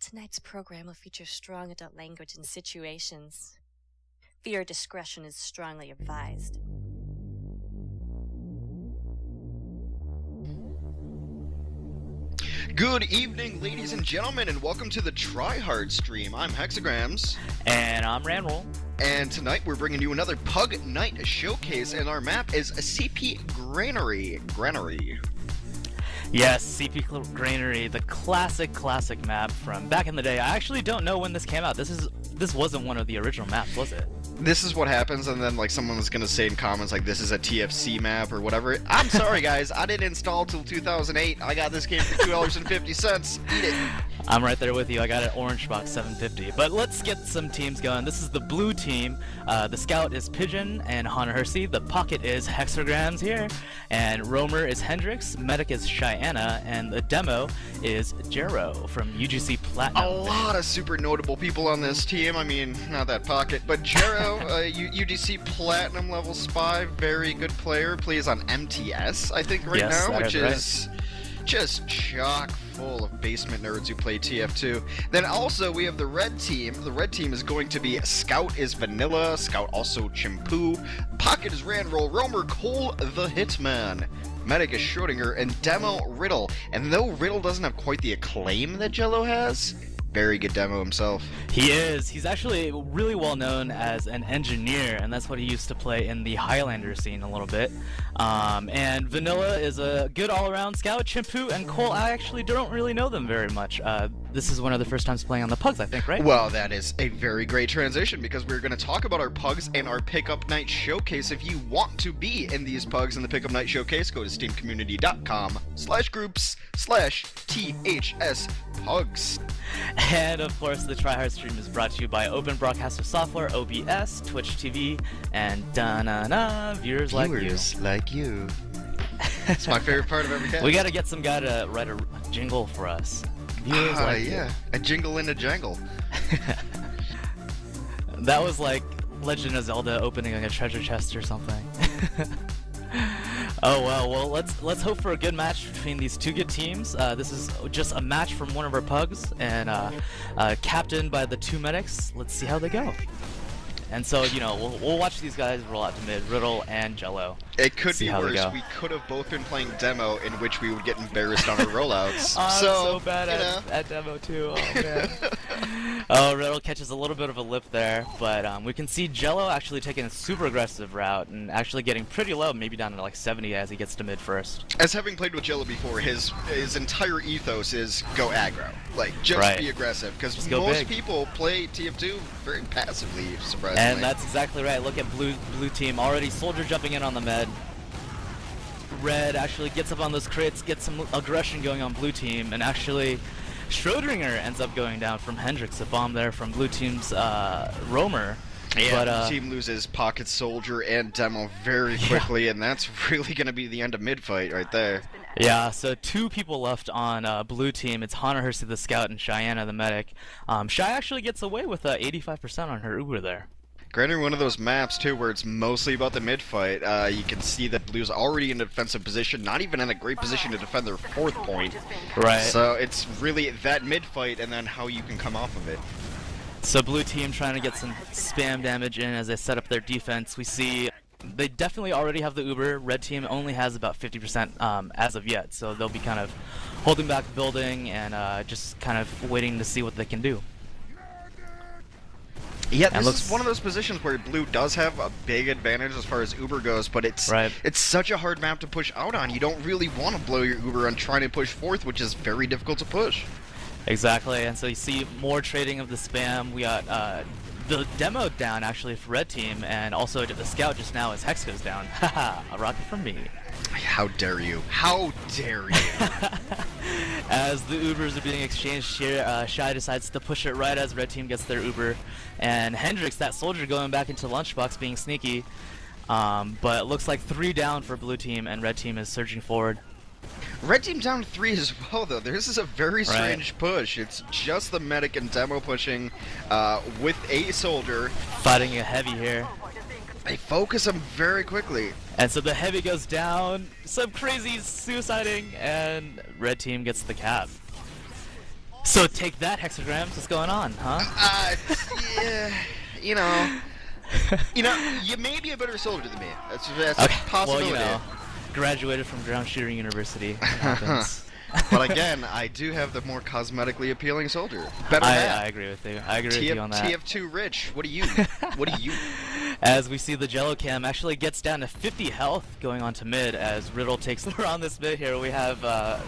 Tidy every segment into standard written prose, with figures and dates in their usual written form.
Tonight's program will feature strong adult language and situations. Viewer discretion is strongly advised. Good evening, ladies and gentlemen, and welcome to the Try Hard stream. I'm Hexagrams. And I'm Ranroll. And tonight we're bringing you another Pug Night Showcase, and our map is a CP Granary. Yes, CP Granary, the classic map from back in the day. I actually don't know when this came out. This wasn't one of the original maps, was it? This is what happens, and then like someone was gonna say in comments like this is a TFC map or whatever. I'm sorry guys, I didn't install till 2008. I got this game for $2.50. Eat it. I'm right there with you. I got an orange box $7.50. But let's get some teams going. This is the blue team. The scout is Pigeon and Hana Hersey. The pocket is Hexagrams here, and roamer is Hendrix. Medic is Cheyenne, and the demo is Jero from UGC Platinum. A lot of super notable people on this team. I mean, not that pocket, but Jero, UGC Platinum level spy, very good player. Plays on MTS, I think, right now, which is just chock full of basement nerds who play TF2. Then also we have the red team. The red team is going to be Scout is Vanilla, Scout also Chimpu, Pocket is Ranroll, Roamer Cole the Hitman, Medic is Schrodinger, and Demo Riddle. And though Riddle doesn't have quite the acclaim that Jello has, very good demo himself. He is. He's actually really well known as an engineer, and that's what he used to play in the Highlander scene a little bit. And Vanilla is a good all-around scout. Chimpu and Cole, I actually don't really know them very much. This is one of the first times playing on the Pugs, I think, right? Well, that is a very great transition because we're going to talk about our Pugs and our Pickup Night Showcase. If you want to be in these Pugs in the Pickup Night Showcase, go to steamcommunity.com/groups/THS And of course, the Tryhard stream is brought to you by Open Broadcaster Software, OBS, Twitch TV, and viewers like you. It's my favorite part of every cast. We gotta get some guy to write a jingle for us. Viewers like you. A jingle in a jangle. That was like Legend of Zelda opening like a treasure chest or something. Oh well, let's hope for a good match between these two good teams. This is just a match from one of our Pugs, and captained by the two medics. Let's see how they go. And so, you know, we'll watch these guys roll out to mid, Riddle and Jello. It could be worse. We could have both been playing demo, in which we would get embarrassed on our rollouts. I'm so bad at demo too. Oh man. Oh, Riddle catches a little bit of a lip there, but we can see Jello actually taking a super aggressive route and actually getting pretty low, maybe down to like 70 as he gets to mid first. As having played with Jello before, his entire ethos is go aggro, like just be aggressive, because most people play TF2 very passively, surprisingly. And that's exactly right. Look at blue team already. Soldier jumping in on the med. Red actually gets up on those crits, gets some aggression going on blue team, and actually Schrodinger ends up going down from Hendrix. A bomb there from blue team's roamer. Yeah, but, team loses Pocket, Soldier, and Demo very quickly, and that's really going to be the end of mid-fight right there. Yeah, so two people left on blue team. It's Hana Hersey the scout and Cheyenne the medic. Shy actually gets away with 85% on her Uber there. Granted, one of those maps, too, where it's mostly about the mid-fight, you can see that Blue's already in a defensive position, not even in a great position to defend their fourth point. Right. So it's really that mid-fight and then how you can come off of it. So blue team trying to get some spam damage in as they set up their defense. We see they definitely already have the Uber. Red team only has about 50% as of yet, so they'll be kind of holding back building and just kind of waiting to see what they can do. Yeah, this is one of those positions where Blue does have a big advantage as far as Uber goes, but it's such a hard map to push out on. You don't really want to blow your Uber on trying to push fourth, which is very difficult to push. Exactly, and so you see more trading of the spam. We got the demo down actually for red team, and also the scout just now as Hex goes down. Haha, a rocket from me. How dare you? How dare you? As the Ubers are being exchanged here, Shy decides to push it right as red team gets their Uber, and Hendrix, that soldier, going back into lunchbox being sneaky, but it looks like 3 down for blue team, and red team is surging forward. Red team down 3 as well, though. This is a very strange push. It's just the medic and demo pushing with a soldier. Fighting a heavy here. They focus him very quickly. And so the heavy goes down, some crazy suiciding, and red team gets the cap. So take that, Hexagrams. What's going on, huh? Yeah, you know, you may be a better soldier than me. That's Okay. a possibility. Well, graduated from Ground Shooting University. It happens. But again, I do have the more cosmetically appealing soldier. Better hat. I agree with you. I agree with you on that. TF2 Rich. What are you? What are you? As we see the Jello Cam actually gets down to 50 health going on to mid as Riddle takes over on this mid here. We have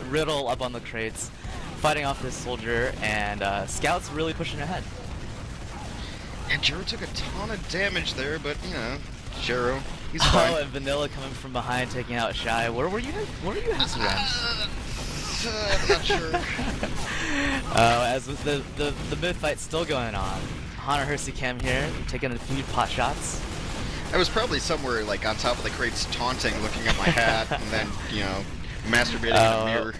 Riddle up on the crates fighting off this soldier, and Scout's really pushing ahead. And Jero took a ton of damage there, but you know, Jero, he's fine. Oh, and Vanilla coming from behind taking out Shy. Where were you? Where are you, Hexagrams? I'm not sure. As the mid fight's still going on. Hana Hersey Cam here, taking a few pot shots. I was probably somewhere like on top of the crates taunting, looking at my hat, and then, you know, masturbating in the mirror.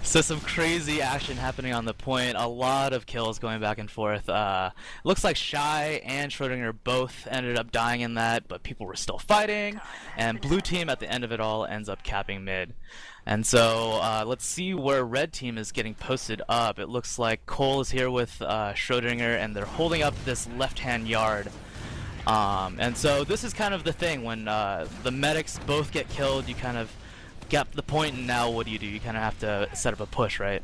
So some crazy action happening on the point, a lot of kills going back and forth. Looks like Shy and Schrodinger both ended up dying in that, but people were still fighting, and blue team at the end of it all ends up capping mid. And so let's see where red team is getting posted up. It looks like Cole is here with Schrodinger, and they're holding up this left-hand yard. And so this is kind of the thing, when the medics both get killed, you kind of get the point, and now what do? You kind of have to set up a push, right?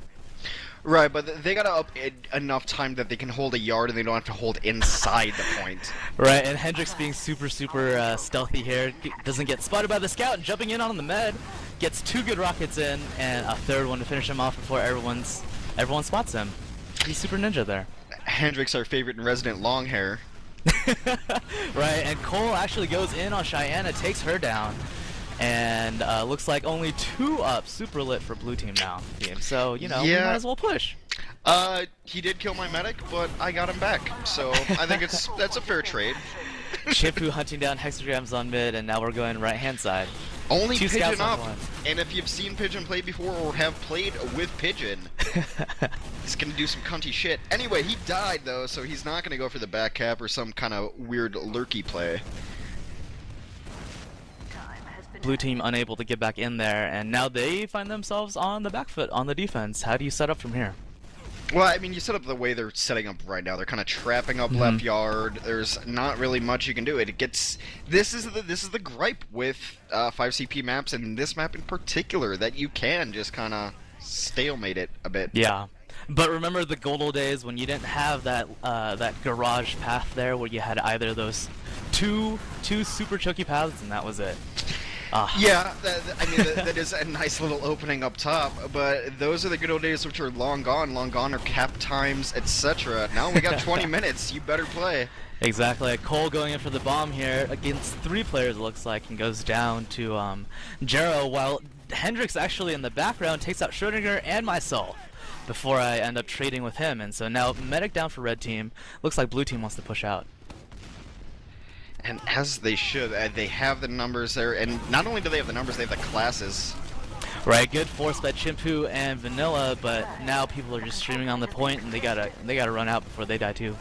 Right, but they gotta up enough time that they can hold a yard and they don't have to hold inside the point. Right, and Hendrix being super stealthy here, doesn't get spotted by the scout, and jumping in on the med, gets 2 good rockets in, and a third one to finish him off before everyone spots him. He's super ninja there. Hendrix, our favorite and resident long hair. Right, and Cole actually goes in on Cheyenne, takes her down. And looks like only 2 up, super lit for blue team now. So, you know, we might as well push. He did kill my medic, but I got him back. So I think that's a fair trade. Chimpu hunting down Hexagrams on mid, and now we're going right-hand side. Only 2 Pigeon up. on 1. And if you've seen Pigeon play before or have played with Pigeon, he's gonna do some cunty shit. Anyway, he died though, so he's not gonna go for the back cap or some kind of weird lurky play. Blue team unable to get back in there, and now they find themselves on the back foot on the defense. How do you set up from here? Well, I mean, you set up the way they're setting up right now. They're kind of trapping up left yard. There's not really much you can do. This is the gripe with 5CP maps, and this map in particular, that you can just kind of stalemate it a bit. Yeah. But remember the good old days when you didn't have that that garage path there, where you had either of those two super choky paths, and that was it. Yeah, I mean, that is a nice little opening up top, but those are the good old days which are long gone are cap times, etc. Now we got 20 minutes, you better play. Exactly, Cole going in for the bomb here against 3 players, it looks like, and goes down to Jero, while Hendrix actually in the background takes out Schrodinger and myself before I end up trading with him. And so now medic down for red team, looks like blue team wants to push out. And as they should, they have the numbers there, and not only do they have the numbers, they have the classes. Right, good force by Chimpu and Vanilla, but now people are just streaming on the point, and they gotta run out before they die too.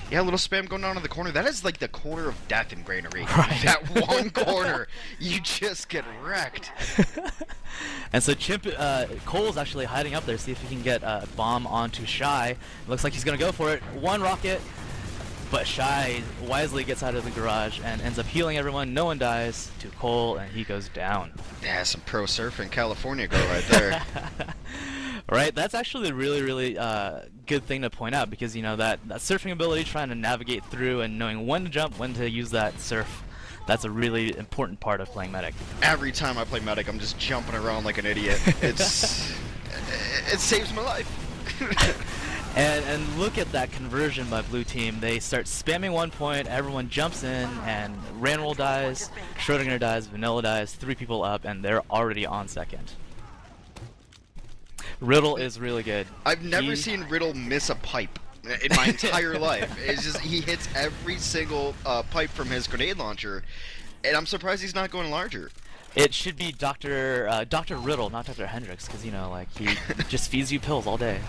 Yeah, a little spam going on in the corner. That is like the corner of death in Granary. Right. That one corner, you just get wrecked. And so Cole's actually hiding up there, see if he can get a bomb onto Shy. Looks like he's gonna go for it. 1 rocket. But Shy wisely gets out of the garage and ends up healing everyone. No one dies to Cole, and he goes down. Yeah, some pro surfing California girl right there. Right, that's actually a really good thing to point out, because you know that surfing ability, trying to navigate through and knowing when to jump, when to use that surf, that's a really important part of playing medic. Every time I play medic, I'm just jumping around like an idiot. It saves my life. And look at that conversion by blue team. They start spamming 1 point, everyone jumps in, and Ranroll dies, Schrodinger dies, Vanilla dies, 3 people up, and they're already on second. Riddle is really good. I've never seen Riddle miss a pipe in my entire life. It's just, he hits every single pipe from his grenade launcher, and I'm surprised he's not going larger. It should be Dr. Riddle, not Dr. Hendrix, because, you know, like, he just feeds you pills all day.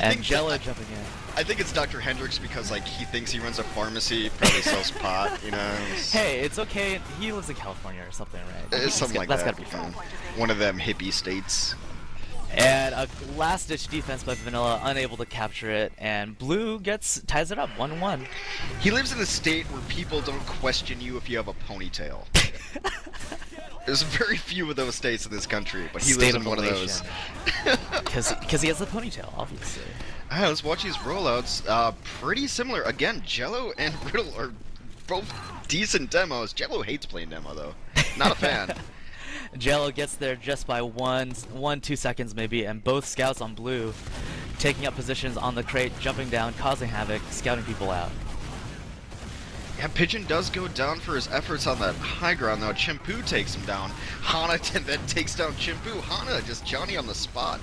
And Jella jumping in. I think it's Dr. Hendrix because, like, he thinks he runs a pharmacy, probably sells pot, you know. Hey, it's okay. He lives in California or something, right? Something like that's that. That's gotta be fun. One of them hippie states. And a last-ditch defense by Vanilla, unable to capture it, and Blue ties it up 1-1. He lives in a state where people don't question you if you have a ponytail. There's very few of those states in this country, but he lives in one of those. Because he has the ponytail, obviously. Let's watch these rollouts. Pretty similar. Again, Jello and Riddle are both decent demos. Jello hates playing demo, though. Not a fan. Jello gets there just by 2 seconds maybe, and both scouts on Blue taking up positions on the crate, jumping down, causing havoc, scouting people out. Yeah, Pigeon does go down for his efforts on that high ground, though. Chimpu takes him down. Hana then takes down Chimpu. Hana just Johnny on the spot.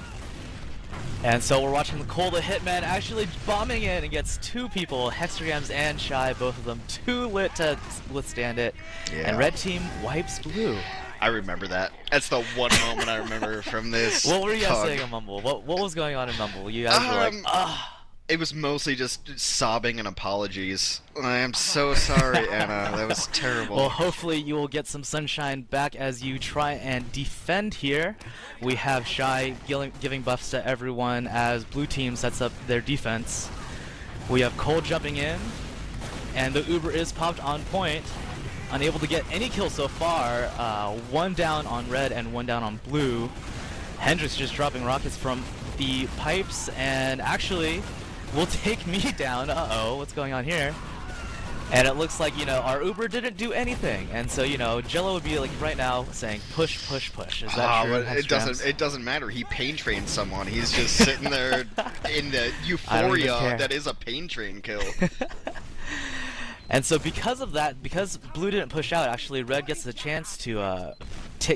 And so we're watching the Cole the Hitman actually bombing in and gets 2 people, Hexagrams and Shy, both of them too lit to withstand it. Yeah. And red team wipes Blue. I remember that. That's the one moment I remember from this. What were you guys saying in Mumble? What was going on in Mumble? You guys were like, ah. It was mostly just sobbing and apologies. I am so sorry, Anna. That was terrible. Well, hopefully you will get some sunshine back as you try and defend here. We have Shy giving buffs to everyone as Blue team sets up their defense. We have Cole jumping in, and the Uber is popped on point. Unable to get any kills so far. 1 down on red and 1 down on blue. Hendrix just dropping rockets from the pipes, and actually will take me down. Uh-oh, what's going on here? And it looks like, you know, our Uber didn't do anything. And so, you know, Jello would be like right now saying push, push, push. Is that true? It doesn't matter. He pain trained someone. He's just sitting there in the euphoria that is a pain train kill. And so because of that, because Blue didn't push out, actually Red gets the chance to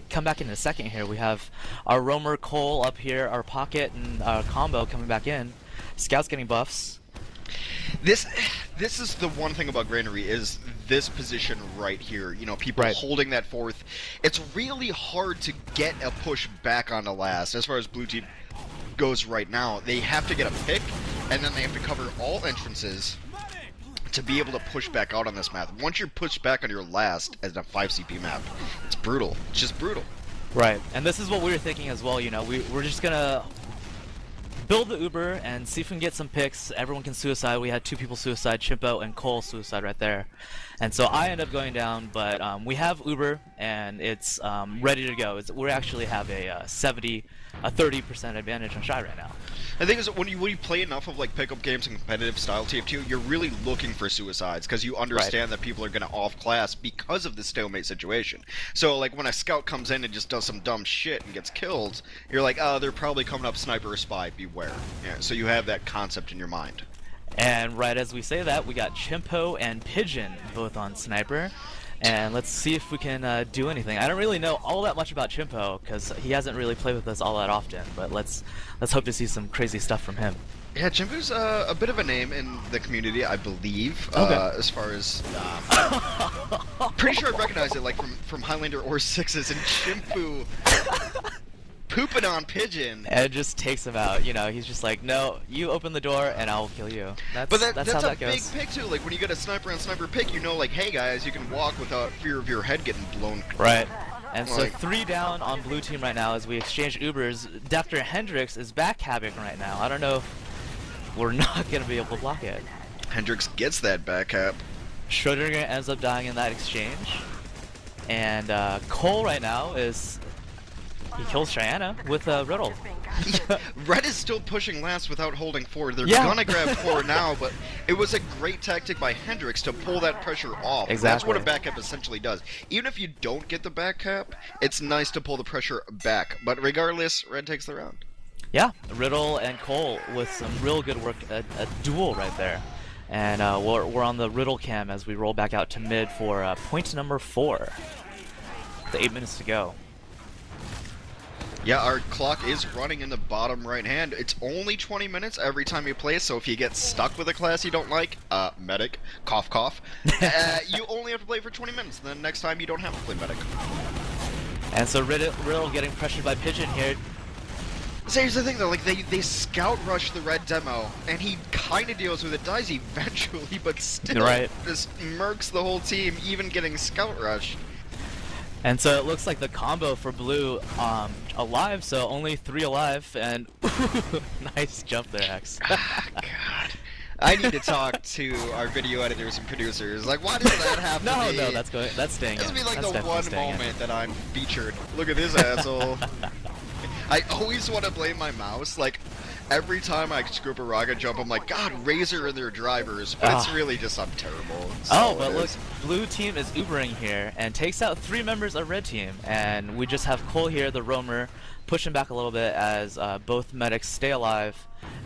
come back in a second here. We have our Roamer Cole up here, our Pocket and our Combo coming back in. Scouts getting buffs. This is the one thing about Granary is this position right here. You know, people holding that fourth. It's really hard to get a push back on the last. As far as Blue team goes right now, they have to get a pick, and then they have to cover all entrances to be able to push back out on this map. Once you're pushed back on your last as a 5 CP map, it's brutal. It's just brutal. Right, and this is what we were thinking as well. You know, we're just gonna build the Uber and see if we can get some picks. Everyone can suicide. We had 2 people suicide, Chimpo and Cole suicide right there. And so I end up going down, but we have Uber and it's ready to go. We actually have a 30% advantage on Shy right now. The thing is, when you play enough of like pickup games and competitive style TF2, you're really looking for suicides because you understand that people are going to off-class because of the stalemate situation. So like when a scout comes in and just does some dumb shit and gets killed, you're like, oh, they're probably coming up sniper or spy, beware. Yeah, so you have that concept in your mind. And right as we say that, we got Chimpo and Pigeon both on sniper. And let's see if we can do anything. I don't really know all that much about Chimpo because he hasn't really played with us all that often. But let's hope to see some crazy stuff from him. Yeah, Chimpu's a bit of a name in the community, I believe. Okay. As far as pretty sure I recognize it like from Highlander or Sixes, and Chimpu pooping on Pigeon. And it just takes him out. You know, he's just like, no, you open the door and I'll kill you. That's how that goes. That's a big pick too. Like when you get a sniper on sniper pick, you know, like, hey guys, you can walk without fear of your head getting blown. Right. And so 3 down on blue team right now as we exchange Ubers. Dr. Hendrix is back Havoc right now. I don't know if we're not going to be able to block it. Hendrix gets that back cap. Schrodinger ends up dying in that exchange. And Cole right now is... He kills Cheyenne with Riddle. Red is still pushing last without holding forward. They're gonna grab 4 now, but it was a great tactic by Hendrix to pull that pressure off. Exactly. That's what a back cap essentially does. Even if you don't get the back cap, it's nice to pull the pressure back. But regardless, Red takes the round. Yeah, Riddle and Cole with some real good work, a duel right there. And we're on the Riddle cam as we roll back out to mid for point number 4. The 8 minutes to go. Yeah, our clock is running in the bottom right hand. It's only 20 minutes every time you play, so if you get stuck with a class you don't like, medic, cough cough, you only have to play for 20 minutes, then next time you don't have to play medic. And so Riddle getting pressured by Pigeon here. So here's the thing though, like they scout rush the red demo, and he kind of deals with it, dies eventually, but still just murks the whole team, even getting scout rushed. And so it looks like the combo for blue alive, so only 3 alive, and nice jump there, Hex. God. I need to talk to our video editors and producers. Like, why does that happen to me? No, that's staying in. This would be like That's the one moment that I'm featured. Look at this asshole. I always want to blame my mouse. Like, every time I screw up a rocket jump, I'm like, God, Razor and their drivers. But it's really just, I'm terrible. Oh, but look, blue team is Ubering here and takes out 3 members of red team. And we just have Cole here, the roamer, pushing back a little bit as both medics stay alive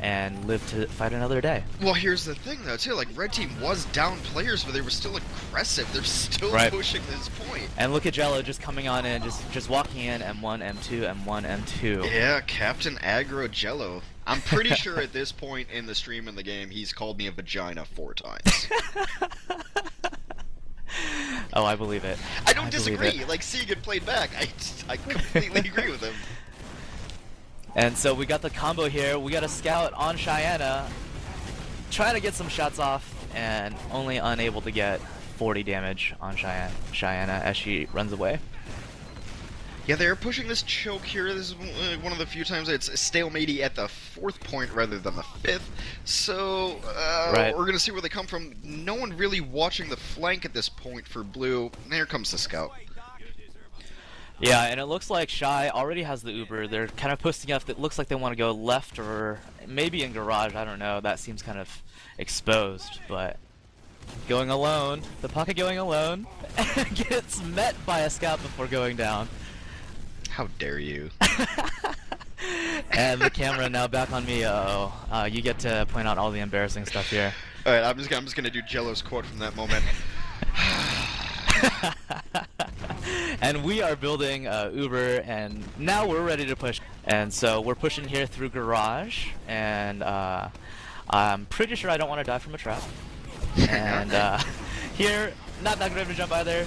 and live to fight another day. Well, here's the thing, though, too. Like, red team was down players, but they were still aggressive. They're still pushing this point. And look at Jello just coming on in, just walking in, M1, M2, M1, M2. Yeah, Captain Aggro Jello. I'm pretty sure at this point in the stream in the game, he's called me a vagina 4 times. Oh, I believe it. I don't disagree. Like, seeing it played back, I completely agree with him. And so we got the combo here. We got a scout on Cheyenne, trying to get some shots off, and only unable to get 40 damage on Cheyenne as she runs away. Yeah, they're pushing this choke here. This is one of the few times it's stalemate at the 4th point rather than the 5th. So, we're going to see where they come from. No one really watching the flank at this point for blue. And here comes the scout. Yeah, and it looks like Shy already has the Uber. They're kind of posting up. It looks like they want to go left or maybe in garage. I don't know. That seems kind of exposed, but going alone. The pocket going alone gets met by a scout before going down. How dare you? And the camera now back on me. You get to point out all the embarrassing stuff here. All right, I'm just gonna do Jello's quote from that moment. And we are building Uber, and now we're ready to push. And so we're pushing here through garage, and I'm pretty sure I don't want to die from a trap. And here, not that great of a jump either.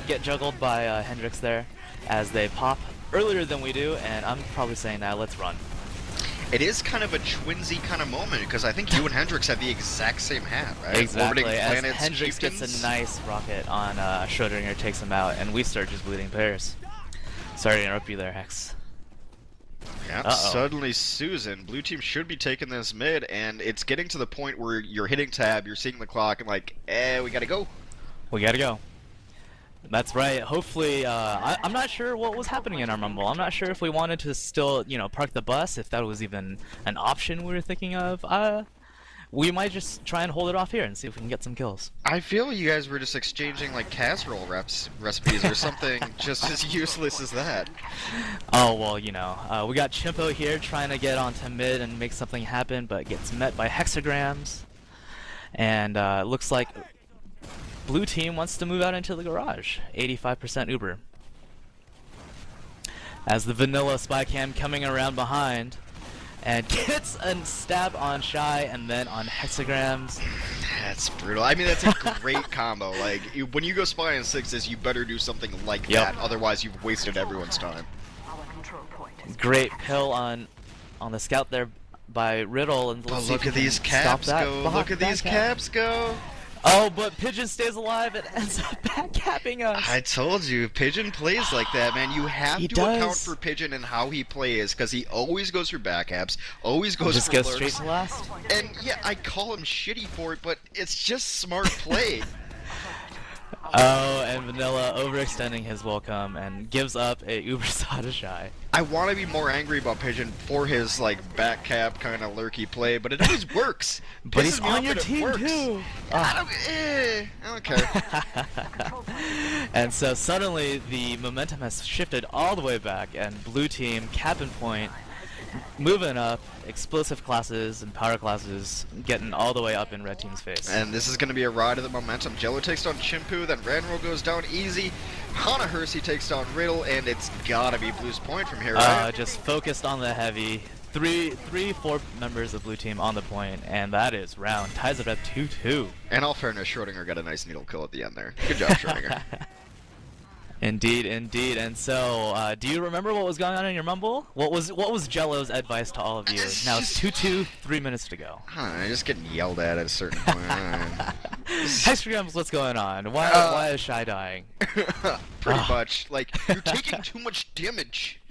Get juggled by Hendrix there as they pop earlier than we do, and I'm probably saying now let's run. It is kind of a twinsy kind of moment, because I think you and Hendrix have the exact same hat, right? Exactly, Orbiting as planets, Hendrix chieftains. gets a nice rocket on Schrodinger, takes him out, and we start just bleeding players. Sorry to interrupt you there, Hex. Yeah, suddenly Susan, blue team should be taking this mid, and it's getting to the point where you're hitting tab, you're seeing the clock, and like, we gotta go. We gotta go. That's right. Hopefully, I'm not sure what was happening in our Rumble. I'm not sure if we wanted to still, park the bus, if that was even an option we were thinking of. We might just try and hold it off here and see if we can get some kills. I feel you guys were just exchanging, like, casserole recipes or something just as useless as that. Oh, well, we got Chimpo here trying to get onto mid and make something happen, but gets met by hexagrams. And looks like blue team wants to move out into the garage. 85% Uber. As the vanilla spy cam coming around behind and gets a stab on Shy and then on hexagrams. That's brutal. I mean, that's a great combo. Like, when you go spy on 6s, you better do something like that. Otherwise, you've wasted everyone's time. Great pill on the scout there by Riddle. And but look at these caps go. Look at these caps go. Oh, but Pigeon stays alive and ends up backcapping us. I told you, Pigeon plays like that, man. You have to account for Pigeon and how he plays, because he always goes for backcaps, always goes just for goes lurks. Straight to last. And yeah, I call him shitty for it, but it's just smart play. Oh, and Vanilla overextending his welcome and gives up a Uber Sada Shy. I want to be more angry about Pigeon for his, like, back cap kind of lurky play, but it always works. But he's on your team, too. I don't care. And so suddenly the momentum has shifted all the way back, and blue team, cap and point, moving up, explosive classes and power classes getting all the way up in red team's face. And this is going to be a ride of the momentum. Jello takes down Chimpu, then Ranroll goes down easy. Hana Hersey takes down Riddle, and it's gotta be blue's point from here, right? Just focused on the heavy. 4 members of blue team on the point, and that is round. Ties it up 2-2. In all fairness, Schrodinger got a nice needle kill at the end there. Good job, Schrodinger. Indeed, indeed. And so, do you remember what was going on in your mumble? What was Jello's advice to all of you? Now it's 2-2, 3 minutes to go. I just getting yelled at a certain point. Hexagrams, what's going on? Why is Shy dying? Pretty much. Like, you're taking too much damage.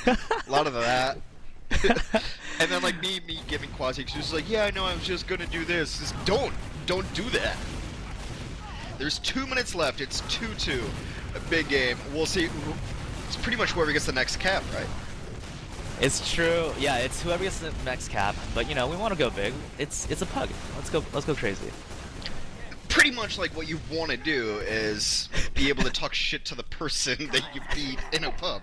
A lot of that. And then, like, me giving quasi excuses, like, yeah, I know, I was just gonna do this. Just don't do that. There's 2 minutes left. It's 2-2. A big game. We'll see. It's pretty much whoever gets the next cap, right? It's true. Yeah, it's whoever gets the next cap. But you know, we want to go big. It's a pug. Let's go crazy. Pretty much like what you want to do is be able to talk shit to the person that you beat in a pub.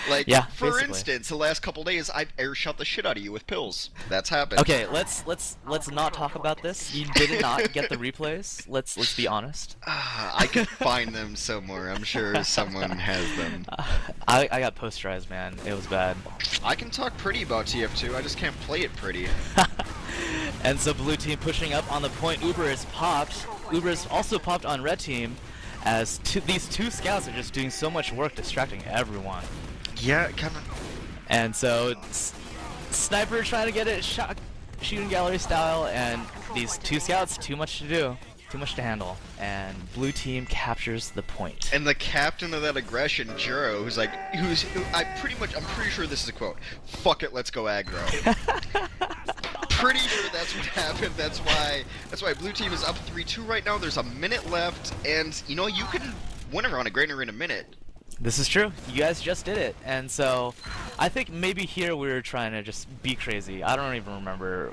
Like, yeah, for basically. instance, the last couple days I've airshot the shit out of you with pills. That's happened. Okay, let's not talk about this. You did not get the replays. Let's be honest. I could find them somewhere. I'm sure someone has them. I got posterized, man. It was bad. I can talk pretty about TF2. I just can't play it pretty. And so blue team pushing up on the point. Uber is popped. Uber is also popped on red team, as these two scouts are just doing so much work distracting everyone. Yeah, kind of. And so sniper trying to get it shooting gallery style, and these two scouts, too much to do, too much to handle, and blue team captures the point. And the captain of that aggression, Juro, I'm pretty sure this is a quote. Fuck it, let's go aggro. Pretty sure that's what happened. That's why blue team is up 3-2 right now. There's a minute left, and you know you can win around a Grainer in a minute. This is true. You guys just did it, and so I think maybe here we were trying to just be crazy. I don't even remember.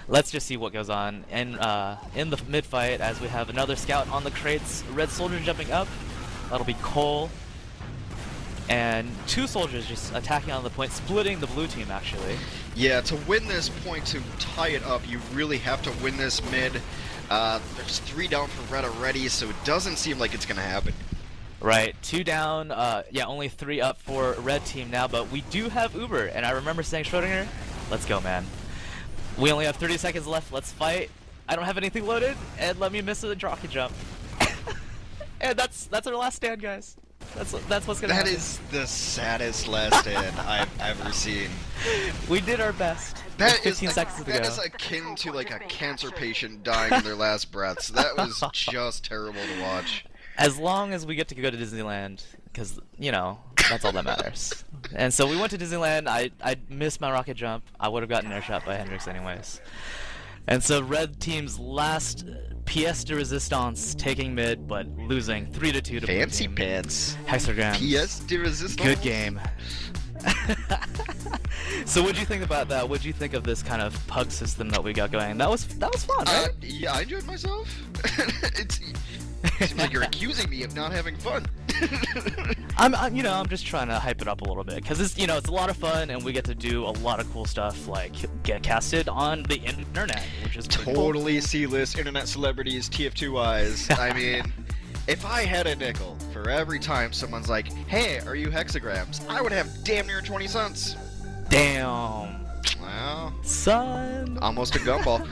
Let's just see what goes on in the mid fight as we have another scout on the crates. Red soldier jumping up. That'll be Cole. And two soldiers just attacking on the point, splitting the blue team actually. Yeah, to win this point, to tie it up, you really have to win this mid. There's 3 down for red already, so it doesn't seem like it's gonna happen. Right, 2 down, yeah, only 3 up for red team now, but we do have Uber, and I remember saying, Schrodinger, let's go, man. We only have 30 seconds left, let's fight. I don't have anything loaded, and let me miss a rocket jump. And that's our last stand, guys. That's what's gonna happen. That is the saddest last stand I've ever seen. We did our best. That 15 seconds to go. That is akin to like a cancer patient dying in their last breaths. That was just terrible to watch. As long as we get to go to Disneyland, because, you know, that's all that matters. And so we went to Disneyland. I missed my rocket jump. I would have gotten airshot by Hendrix anyways. And so red team's last pièce de résistance taking mid, but losing 3-2 to Fancy blue team. pants. Hexagrams. Pièce de résistance. Good game. So what'd you think about that? What'd you think of this kind of pug system that we got going? That was fun, right? Yeah, I enjoyed myself. It seems like you're accusing me of not having fun. I'm just trying to hype it up a little bit, because it's a lot of fun, and we get to do a lot of cool stuff, like get casted on the internet, which is totally C-list internet celebrities, TF2-wise. I mean, if I had a nickel for every time someone's like, "Hey, are you Hexagrams?" I would have damn near 20 cents. Damn. Well, son. Almost a gumball.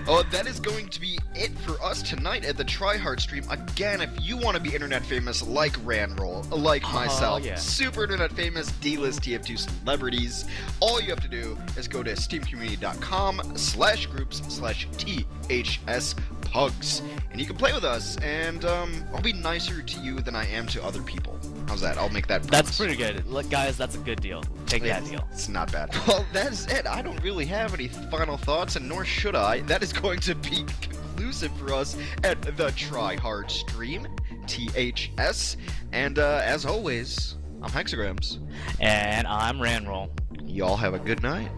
Oh, that is going to be it for us tonight at the Tryhard stream. Again, if you want to be internet famous like Ranroll, like myself, yeah. super internet famous D-list TF2 celebrities, all you have to do is go to steamcommunity.com/groups/THS Pugs, and you can play with us, and I'll be nicer to you than I am to other people. How's that? I'll make that promise. That's pretty good. Look, guys, that's a good deal. Take that deal. It's not bad. Well, that is it. I don't really have any final thoughts, and nor should I. That is going to be conclusive for us at the Tryhard stream, THS. And as always, I'm Hexagrams. And I'm Ranroll. Y'all have a good night.